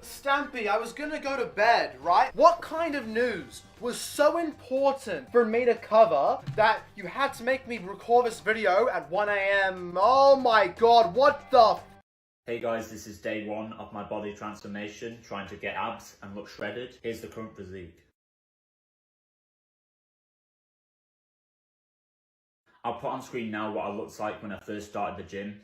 Stampy, I was gonna go to bed, right? What kind of news was so important for me to cover that you had to make me record this video at 1 AM? Oh my god, what the Hey guys, this is day one of my body transformation, trying to get abs and look shredded. Here's the current physique. I'll put on screen now what I looked like when I first started the gym.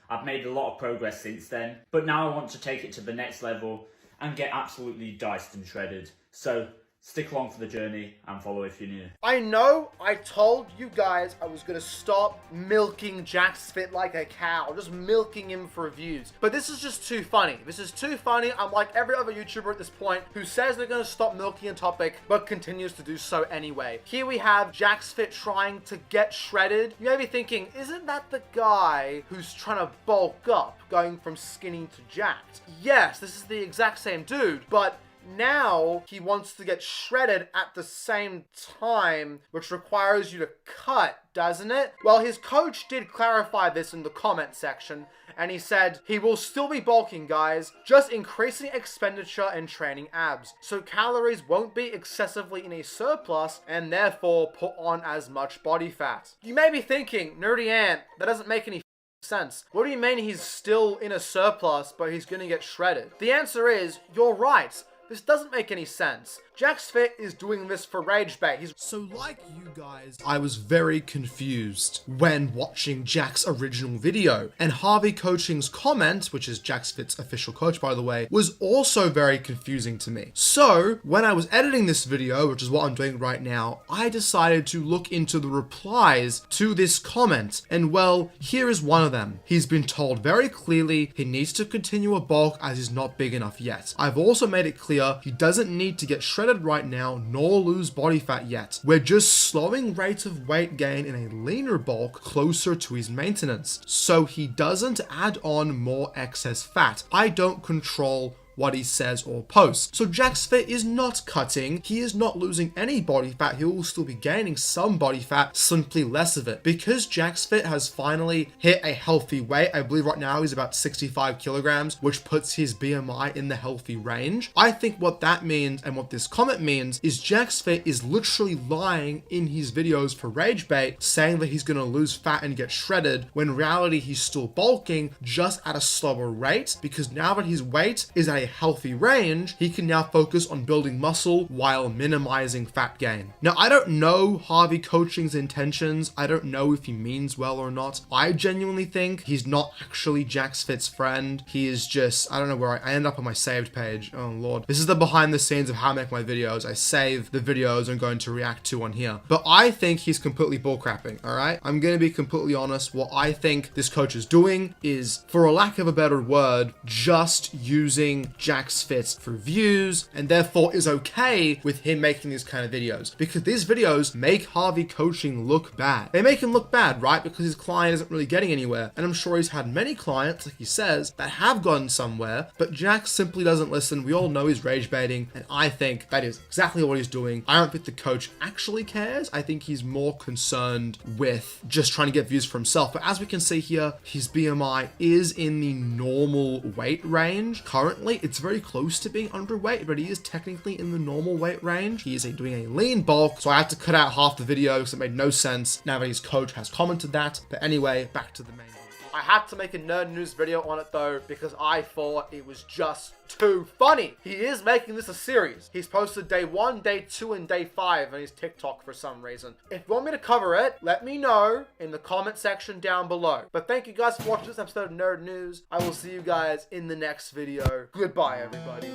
I've made a lot of progress since then, but now I want to take it to the next level and get absolutely diced and shredded. So stick along for the journey and follow if you're new. I know I told you guys I was gonna stop milking JacksFit like a cow, just milking him for views. But this is just too funny. This is too funny. I'm like every other YouTuber at this point who says they're gonna stop milking a topic, but continues to do so anyway. Here we have JacksFit trying to get shredded. You may be thinking, isn't that the guy who's trying to bulk up, going from skinny to jacked? Yes, this is the exact same dude, but now he wants to get shredded at the same time, which requires you to cut, doesn't it? Well, his coach did clarify this in the comment section, and he said he will still be bulking, guys, just increasing expenditure and training abs, so calories won't be excessively in a surplus and therefore put on as much body fat. You may be thinking, Nerdy Ant, that doesn't make any sense. What do you mean he's still in a surplus but he's gonna get shredded? The answer is, you're right. This doesn't make any sense. JacksFit is doing this for rage bait. So like you guys, I was very confused when watching Jack's original video. And Harvey Coaching's comment, which is JacksFit's official coach by the way, was also very confusing to me. So when I was editing this video, which is what I'm doing right now, I decided to look into the replies to this comment. And well, here is one of them. He's been told very clearly he needs to continue a bulk as he's not big enough yet. I've also made it clear he doesn't need to get shredded right now nor lose body fat yet. We're just slowing rate of weight gain in a leaner bulk closer to his maintenance, so he doesn't add on more excess fat. I don't control what he says or posts. So JacksFit is not cutting, he is not losing any body fat, he will still be gaining some body fat, simply less of it. Because JacksFit has finally hit a healthy weight, I believe right now he's about 65 kilograms, which puts his BMI in the healthy range. I think what that means and what this comment means is JacksFit is literally lying in his videos for rage bait, saying that he's gonna lose fat and get shredded, when in reality he's still bulking, just at a slower rate, because now that his weight is at a healthy range, he can now focus on building muscle while minimizing fat gain. Now, I don't know Harvey Coaching's intentions. I don't know if he means well or not. I genuinely think he's not actually JacksFit's friend. He is just, I don't know where I end up on my saved page. Oh lord. This is the behind the scenes of how I make my videos. I save the videos I'm going to react to on here. But I think he's completely bullcrapping, alright? I'm gonna be completely honest. What I think this coach is doing is, for a lack of a better word, just using JacksFit for views, and therefore is okay with him making these kind of videos, because these videos make Harvey Coaching look bad. They make him look bad, right? Because his client isn't really getting anywhere, and I'm sure he's had many clients, like he says, that have gone somewhere, but Jack simply doesn't listen. We all know he's rage baiting, and I think that is exactly what he's doing. I don't think the coach actually cares. I think he's more concerned with just trying to get views for himself. But as we can see here, his BMI is in the normal weight range currently. It's very close to being underweight, but he is technically in the normal weight range. He is doing a lean bulk, so I had to cut out half the video because it made no sense now that his coach has commented that. But anyway, back to the main video. I had to make a nerd news video on it though, because I thought it was just too funny. He is making this a series. He's posted day 1, day 2, and day 5 on his TikTok for some reason. If you want me to cover it, let me know in the comment section down below. But thank you guys for watching this episode of Nerd News. I will see you guys in the next video. Goodbye, everybody.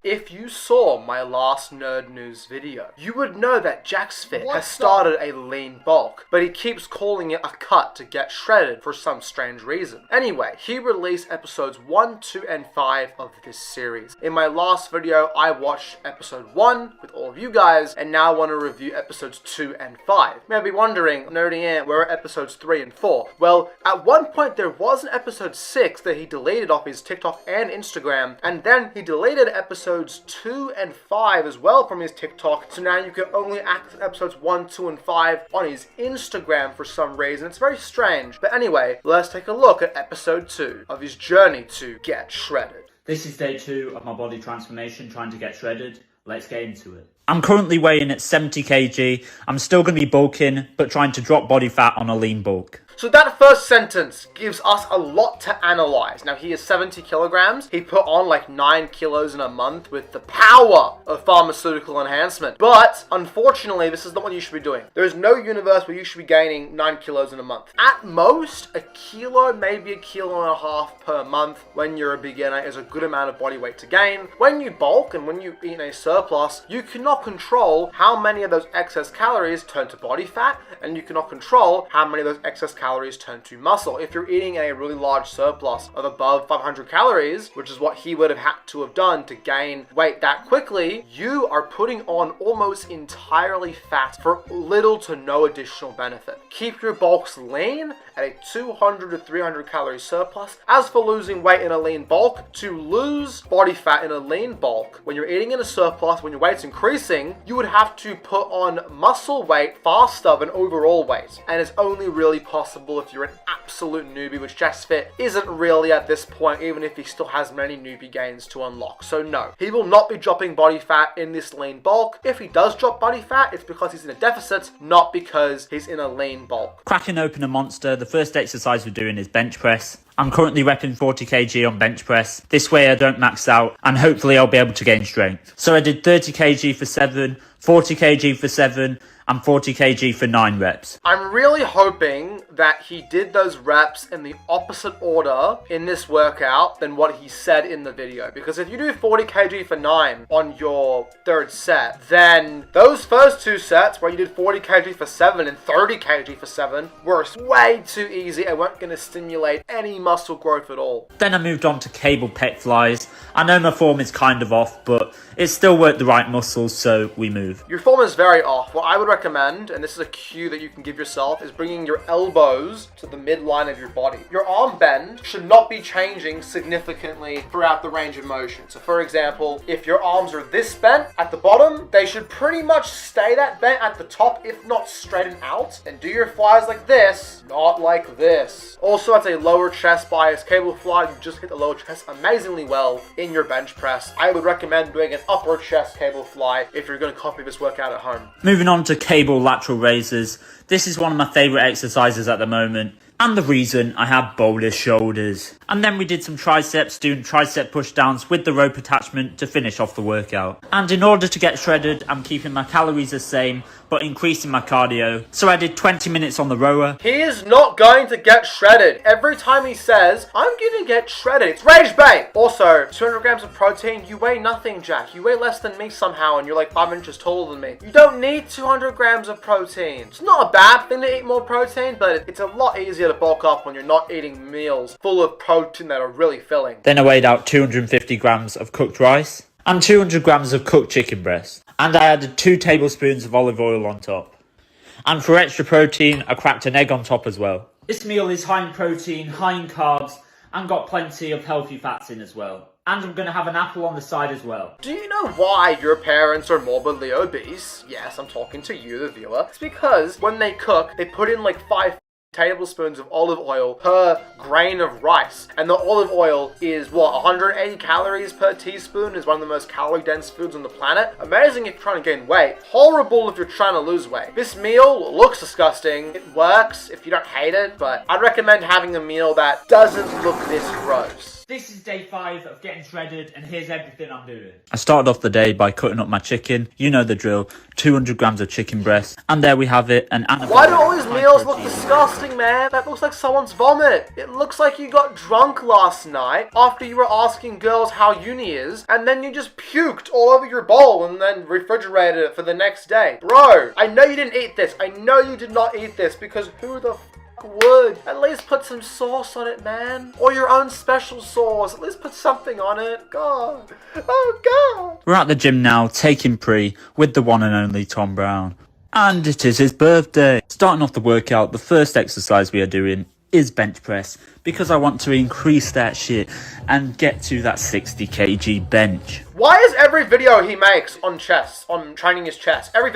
If you saw my last Nerd News video, you would know that JacksFit has started a lean bulk, but he keeps calling it a cut to get shredded for some strange reason. Anyway, he released episodes 1, 2, and 5 of this series. In my last video, I watched episode 1 with all of you guys, and now I want to review episodes 2 and 5. You may be wondering, Nerdy Ant, where are episodes 3 and 4? Well, at one point there was an episode 6 that he deleted off his TikTok and Instagram, and then he deleted episode episodes 2 and 5 as well from his TikTok. So now you can only access episodes 1, 2, and 5 on his Instagram for some reason. It's very strange. But anyway, let's take a look at episode 2 of his journey to get shredded. This is day 2 of my body transformation, trying to get shredded. Let's get into it. I'm currently weighing at 70 kg. I'm still going to be bulking, but trying to drop body fat on a lean bulk. So that first sentence gives us a lot to analyze. Now, he is 70 kilograms. He put on like 9 kilos in a month with the power of pharmaceutical enhancement. But unfortunately, this is not what you should be doing. There is no universe where you should be gaining 9 kilos in a month. At most, a kilo, maybe a kilo and a half per month when you're a beginner is a good amount of body weight to gain. When you bulk and when you eat in a surplus, you cannot control how many of those excess calories turn to body fat, and you cannot control how many of those excess calories turn to muscle. If you're eating a really large surplus of above 500 calories, which is what he would have had to have done to gain weight that quickly, you are putting on almost entirely fat for little to no additional benefit. Keep your bulks lean at a 200 to 300 calorie surplus. As for losing weight in a lean bulk, to lose body fat in a lean bulk, when you're eating in a surplus, when your weight's increasing, you would have to put on muscle weight faster than overall weight. And it's only really possible if you're an absolute newbie, which JacksFit isn't really at this point, even if he still has many newbie gains to unlock. So no, he will not be dropping body fat in this lean bulk. If he does drop body fat, it's because he's in a deficit, not because he's in a lean bulk. Cracking open a monster, the first exercise we're doing is bench press. I'm currently repping 40 kg on bench press. This way I don't max out, and hopefully I'll be able to gain strength. So I did 30 kg for 7, 40 kg for 7, and 40 kg for 9 reps. I'm really hoping that he did those reps in the opposite order in this workout than what he said in the video. Because if you do 40 kg for 9 on your third set, then those first 2 sets where you did 40 kg for 7 and 30 kg for 7 were way too easy and weren't going to stimulate any muscle growth at all. Then I moved on to cable pec flies. I know my form is kind of off, but it still worked the right muscles, so we move. Your form is very off. What I would recommend, and this is a cue that you can give yourself, is bringing your elbows to the midline of your body. Your arm bend should not be changing significantly throughout the range of motion. So for example, if your arms are this bent at the bottom, they should pretty much stay that bent at the top, if not straighten out. And do your flies like this, not like this. Also, as a lower chest bias cable fly, you just hit the lower chest amazingly well in your bench press. I would recommend doing an upper chest cable fly if you're going to copy this workout at home. Moving on to cable lateral raises. This is one of my favourite exercises at the moment, and the reason I have boulder shoulders. And then we did some triceps, doing tricep push downs with the rope attachment to finish off the workout. And in order to get shredded, I'm keeping my calories the same, but increasing my cardio. So I did 20 minutes on the rower. He is not going to get shredded. Every time he says, I'm going to get shredded, it's rage bait. Also, 200 grams of protein, you weigh nothing, Jack. You weigh less than me somehow, and you're like 5 inches taller than me. You don't need 200 grams of protein. It's not a bad thing to eat more protein, but it's a lot easier to bulk up when you're not eating meals full of protein that are really filling. Then I weighed out 250 grams of cooked rice and 200 grams of cooked chicken breast. And I added 2 tablespoons of olive oil on top. And for extra protein, I cracked an egg on top as well. This meal is high in protein, high in carbs, and got plenty of healthy fats in as well. And I'm going to have an apple on the side as well. Do you know why your parents are morbidly obese? Yes, I'm talking to you, the viewer. It's because when they cook, they put in like 5 tablespoons of olive oil per grain of rice, and the olive oil is what, 180 calories per teaspoon, is one of the most calorie dense foods on the planet. Amazing if you're trying to gain weight, horrible if you're trying to lose weight. This meal looks disgusting. It works if you don't hate it, but I'd recommend having a meal that doesn't look this gross. This is day 5 of getting shredded, and here's everything I'm doing. I started off the day by cutting up my chicken. You know the drill. 200 grams of chicken breast. And there we have it. Why do all these meals look disgusting, man? That looks like someone's vomit. It looks like you got drunk last night after you were asking girls how uni is, and then you just puked all over your bowl and then refrigerated it for the next day. Bro, I know you didn't eat this. I know you did not eat this, because who the would? At least put some sauce on it, man. Or your own special sauce. At least put something on it. God. Oh, God. We're at the gym now, taking pre with the one and only Tom Brown. And it is his birthday. Starting off the workout, the first exercise we are doing is bench press, because I want to increase that shit and get to that 60 kg bench. Why is every video he makes on chest, on training his chest, every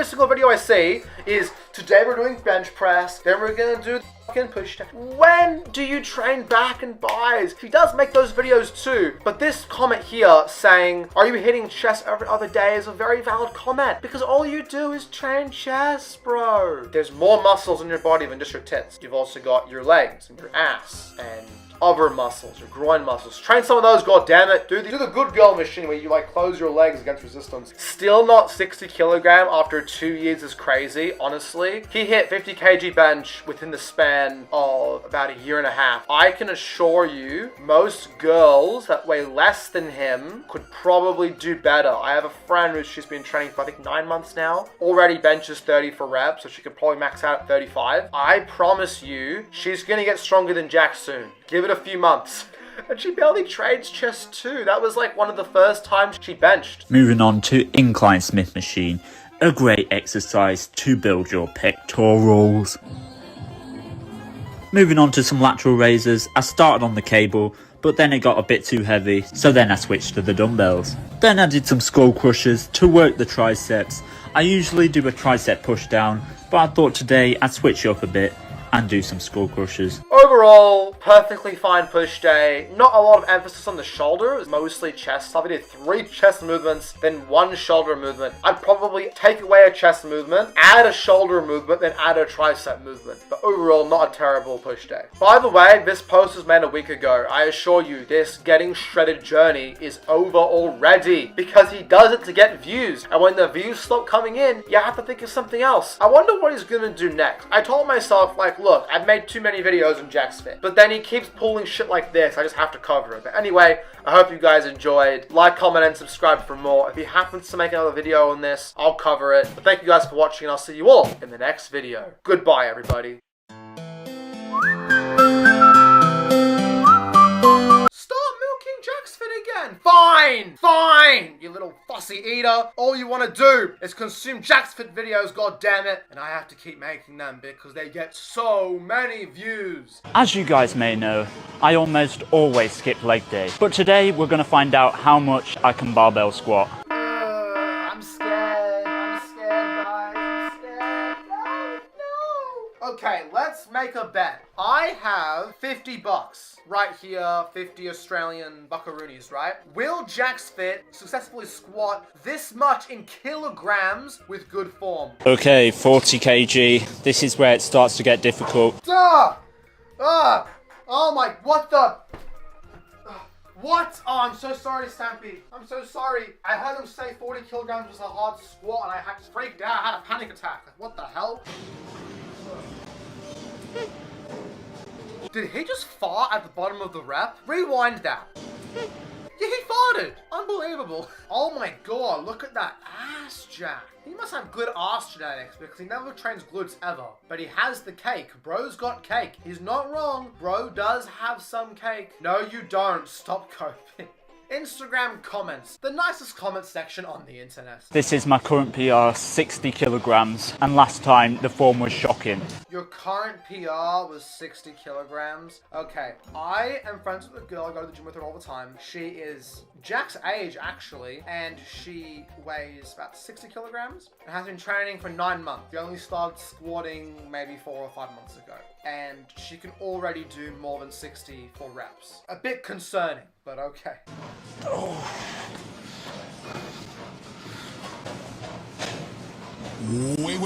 single video I see is, today we're doing bench press, then we're gonna do fucking push down. When do you train back and buys? He does make those videos too, but this comment here saying, are you hitting chest every other day, is a very valid comment, because all you do is train chest, bro. There's more muscles in your body than just your tits. You've also got your legs and your ass and other muscles, your groin muscles. Train some of those, god damn it. Do the good girl machine where you like close your legs against resistance. Still not 60 kilogram after 2 years is crazy, honestly. He hit 50 kg bench within the span of about a year and a half. I can assure you, most girls that weigh less than him could probably do better. I have a friend who's she's been training for I think 9 months now. Already benches 30 for reps, so she could probably max out at 35. I promise you, she's gonna get stronger than Jack soon. Give it a few months. And she barely trains chest too. That was like one of the first times she benched. Moving on to incline Smith machine, a great exercise to build your pectorals. Moving on to some lateral raises, I started on the cable, but then it got a bit too heavy, so then I switched to the dumbbells. Then I did some skull crushers to work the triceps. I usually do a tricep push down, but I thought today I'd switch it up a bit and do some skull crushers. Overall, perfectly fine push day. Not a lot of emphasis on the shoulder. It was mostly chest stuff. I did 3 chest movements, then 1 shoulder movement. I'd probably take away a chest movement, add a shoulder movement, then add a tricep movement. But overall, not a terrible push day. By the way, this post was made a week ago. I assure you, this getting shredded journey is over already, because he does it to get views. And when the views stop coming in, you have to think of something else. I wonder what he's gonna do next. I told myself, like, look, I've made too many videos on JacksFit, but then he keeps pulling shit like this. I just have to cover it. But anyway, I hope you guys enjoyed. Like, comment, and subscribe for more. If he happens to make another video on this, I'll cover it. But thank you guys for watching, and I'll see you all in the next video. Goodbye, everybody. Stop milking JacksFit again. Fine, you little fussy eater. All you want to do is consume JacksFit videos, god damn it. And I have to keep making them because they get so many views. As you guys may know, I almost always skip leg day, but today we're gonna find out how much I can barbell squat. I'm scared, guys. I'm scared. No. Okay, let's make a bet. I have 50 bucks right here, 50 Australian buckaroonies, right? Will JacksFit successfully squat this much in kilograms with good form? Okay, 40 kg. This is where it starts to get difficult. Oh my, what the? What? Oh, I'm so sorry, Stampy. I'm so sorry. I heard him say 40 kilograms was a hard squat and I had freaked out. I had a panic attack. Like, what the hell? Did he just fart at the bottom of the rep? Rewind that. Yeah, he farted. Unbelievable. Oh my god, look at that ass jack. He must have good ass genetics because he never trains glutes ever. But he has the cake. Bro's got cake. He's not wrong. Bro does have some cake. No, you don't. Stop coping. Instagram comments. The nicest comment section on the internet. This is my current PR, 60 kilograms, and last time the form was shocking. Your current PR was 60 kilograms. Okay, I am friends with a girl. I go to the gym with her all the time. She is Jack's age, actually, and she weighs about 60 kilograms and has been training for 9 months. She only started squatting maybe 4 or 5 months ago, and she can already do more than 60 for reps. A bit concerning, but okay. Oh. Wait.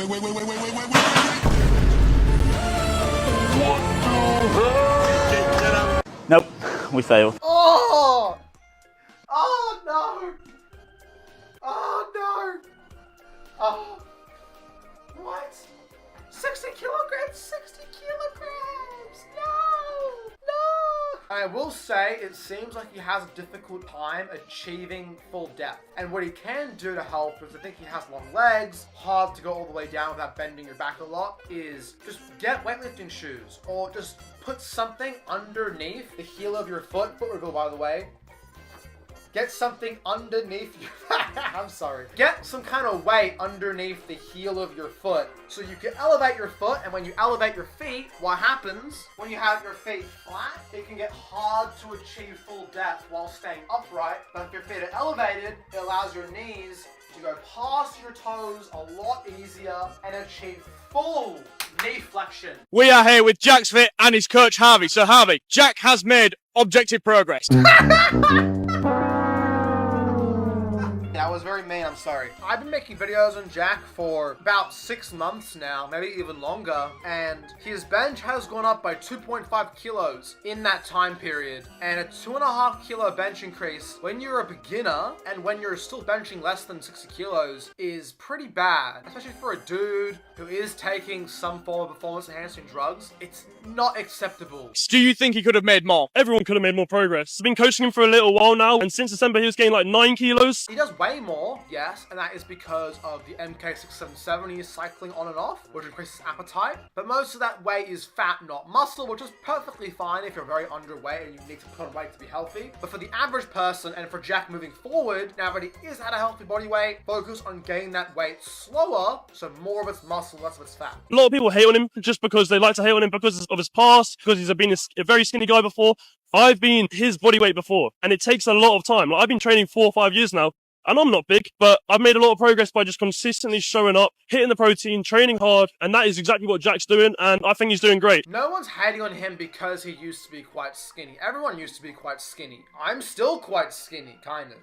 Nope, we failed. Oh! Oh no! Oh no! Oh. What? 60 kilograms? 60 kilograms! No! No! I will say, it seems like he has a difficult time achieving full depth. And what he can do to help, because I think he has long legs, hard to go all the way down without bending your back a lot, is just get weightlifting shoes. Or just put something underneath the heel of your foot. Foot wiggle, by the way. Get something underneath you. I'm sorry. Get some kind of weight underneath the heel of your foot so you can elevate your foot, and when you elevate your feet, what happens when you have your feet flat? It can get hard to achieve full depth while staying upright, but if your feet are elevated, it allows your knees to go past your toes a lot easier and achieve full knee flexion. We are here with JacksFit and his coach Harvey. So Harvey, Jack has made objective progress. That was very mean, I'm sorry. I've been making videos on Jack for about 6 months now, maybe even longer, and his bench has gone up by 2.5 kilos in that time period. And a 2.5 kilo bench increase when you're a beginner and when you're still benching less than 60 kilos is pretty bad, especially for a dude who is taking some form of performance enhancing drugs. It's not acceptable. Do you think he could have made more? Everyone could have made more progress. I've been coaching him for a little while now, and since December he was gaining like 9 kilos. He does way more, yes, and that is because of the MK677 he is cycling on and off, which increases appetite. But most of that weight is fat, not muscle, which is perfectly fine if you're very underweight and you need to put on weight to be healthy. But for the average person, and for Jack moving forward, now that he is at a healthy body weight, focus on gaining that weight slower, so more of it's muscle, less of it's fat. A lot of people hate on him just because they like to hate on him because of his past, because he's been a very skinny guy before. I've been his body weight before, and it takes a lot of time. Like, I've been training 4 or 5 years now, and I'm not big, but I've made a lot of progress by just consistently showing up, hitting the protein, training hard, and that is exactly what Jack's doing, and I think he's doing great. No one's hating on him because he used to be quite skinny. Everyone used to be quite skinny. I'm still quite skinny, kind of.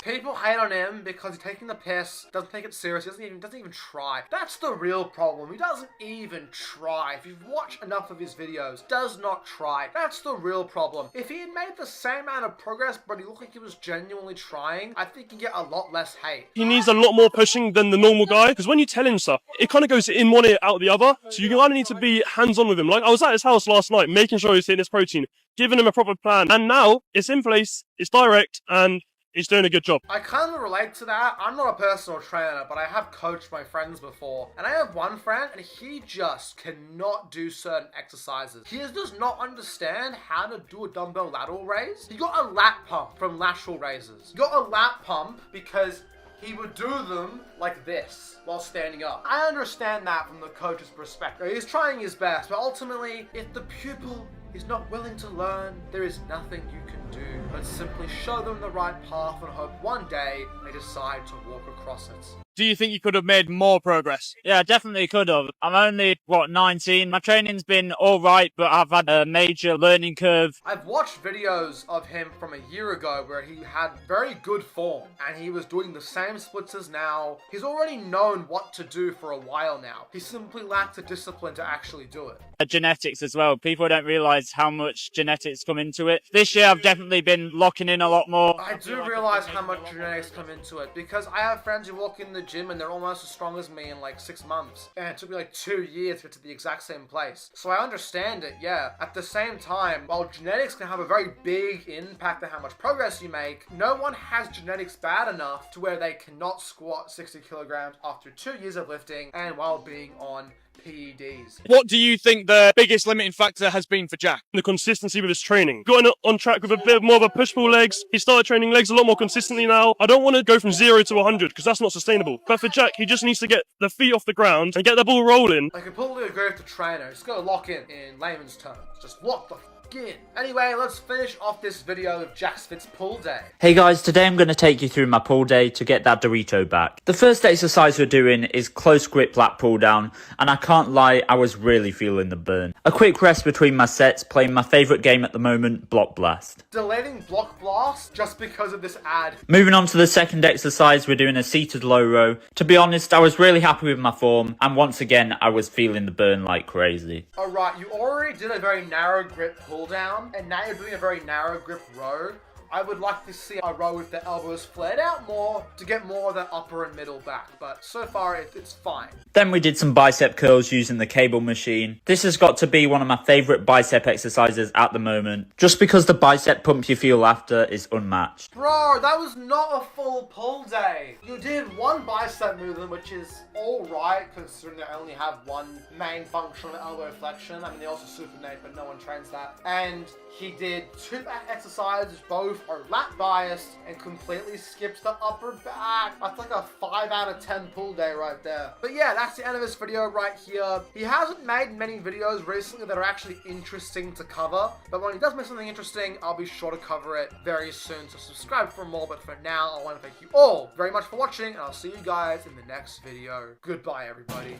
People hate on him because he's taking the piss, doesn't take it serious, doesn't even try. That's the real problem. He doesn't even try. If you've watched enough of his videos, does not try. That's the real problem. If he had made the same amount of progress, but he looked like he was genuinely trying, I think you get a lot less hate. He needs a lot more pushing than the normal guy, because when you tell him stuff, it kind of goes in one ear, out the other, so you kind of need to be hands-on with him. Like, I was at his house last night, making sure he's hitting his protein, giving him a proper plan, and now it's in place, it's direct, and he's doing a good job. I kind of relate to that. I'm not a personal trainer, but I have coached my friends before. And I have one friend, and he just cannot do certain exercises. He does not understand how to do a dumbbell lateral raise. He got a lat pump from lateral raises. He got a lat pump because he would do them like this while standing up. I understand that from the coach's perspective. He's trying his best, but ultimately, if the pupil is not willing to learn, there is nothing you can do but simply show them the right path and hope one day they decide to walk across it. Do you think you could have made more progress? Yeah, definitely could have. I'm only, 19? My training's been alright, but I've had a major learning curve. I've watched videos of him from a year ago where he had very good form and he was doing the same splits as now. He's already known what to do for a while now. He simply lacked the discipline to actually do it. Genetics as well. People don't realise how much genetics come into it. This year I've definitely been locking in a lot more. I do realise how much genetics come into it because I have friends who walk in the gym and they're almost as strong as me in like 6 months. And it took me like 2 years to get to the exact same place. So I understand it, yeah. At the same time, while genetics can have a very big impact on how much progress you make, no one has genetics bad enough to where they cannot squat 60 kilograms after 2 years of lifting and while being on PEDs. What do you think the biggest limiting factor has been for Jack? The consistency with his training. Got on track with a bit more of a push-pull legs. He started training legs a lot more consistently now. I don't want to go from 0 to 100 because that's not sustainable. But for Jack, he just needs to get the feet off the ground and get the ball rolling. I completely agree with the trainer. Just gotta lock in layman's terms. Just lock the in. Anyway, let's finish off this video of JacksFit's pull day. Hey guys, today I'm going to take you through my pull day to get that Dorito back. The first exercise we're doing is close grip lat pull down, and I can't lie, I was really feeling the burn. A quick rest between my sets, playing my favourite game at the moment, Block Blast. Deleting Block Blast just because of this ad. Moving on to the second exercise, we're doing a seated low row. To be honest, I was really happy with my form, and once again, I was feeling the burn like crazy. Alright, you already did a very narrow grip pull down, and now you're doing a very narrow grip row. I would like to see a row with the elbows flared out more to get more of that upper and middle back, but so far it's fine. Then we did some bicep curls using the cable machine. This has got to be one of my favourite bicep exercises at the moment, just because the bicep pump you feel after is unmatched. Bro, that was not a full pull day. You did one bicep movement, which is alright considering they only have one main function of elbow flexion. I mean, they also supinate, but no one trains that. And he did 2 back exercises, both are lat biased and completely skips the upper back. That's like a 5 out of 10 pull day right there. But yeah, that's the end of this video right here. He hasn't made many videos recently that are actually interesting to cover, but when he does make something interesting, I'll be sure to cover it very soon, so subscribe for more. But for now, I want to thank you all very much for watching, and I'll see you guys in the next video. Goodbye, everybody.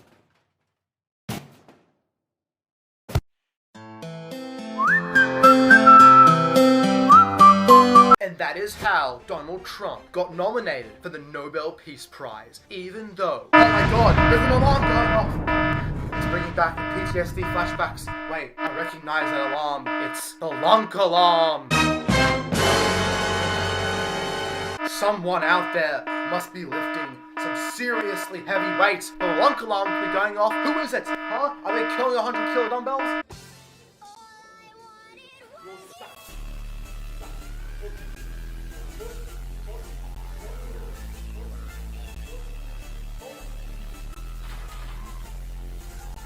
And that is how Donald Trump got nominated for the Nobel Peace Prize, even though... Oh my god, there's an alarm going off! It's bringing back the PTSD flashbacks. Wait, I recognize that alarm. It's the lunk alarm! Someone out there must be lifting some seriously heavy weights. The lunk alarm could be going off. Who is it? Huh? Are they killing 100 kilo dumbbells?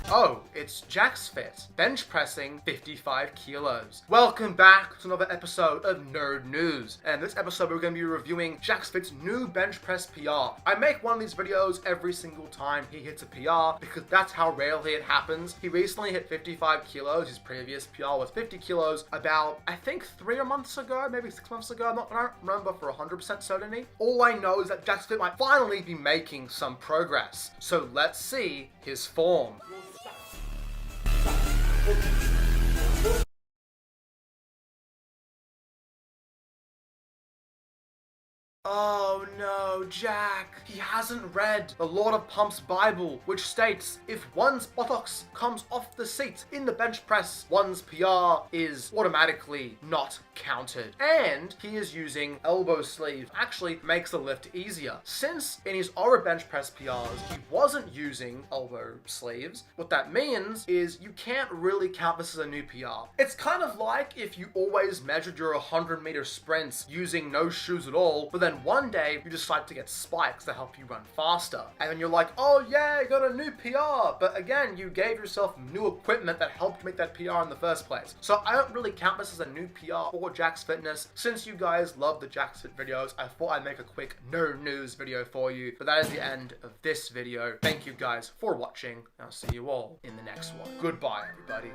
Oh, it's JacksFit, bench pressing 55 kilos. Welcome back to another episode of Nerd News. And this episode we're going to be reviewing JacksFit's new bench press PR. I make one of these videos every single time he hits a PR because that's how rarely it happens. He recently hit 55 kilos. His previous PR was 50 kilos about, I think, 3 months ago, maybe 6 months ago. I don't remember for 100% certainty. All I know is that JacksFit might finally be making some progress. So let's see his form. Oh no, Jack. He hasn't read the Lord of Pump's Bible, which states if one's buttocks comes off the seat in the bench press, one's PR is automatically not counted. And he is using elbow sleeve. Actually makes the lift easier. Since in his other bench press PRs, he wasn't using elbow sleeves, what that means is you can't really count this as a new PR. It's kind of like if you always measured your 100-meter sprints using no shoes at all, but then one day you decide to get spikes to help you run faster. And then you're like, oh yeah, you got a new PR. But again, you gave yourself new equipment that helped you make that PR in the first place. So I don't really count this as a new PR for JacksFitness. Since you guys love the JacksFit videos, I thought I'd make a quick Nerd News video for you. But that is the end of this video. Thank you guys for watching. I'll see you all in the next one. Goodbye, everybody.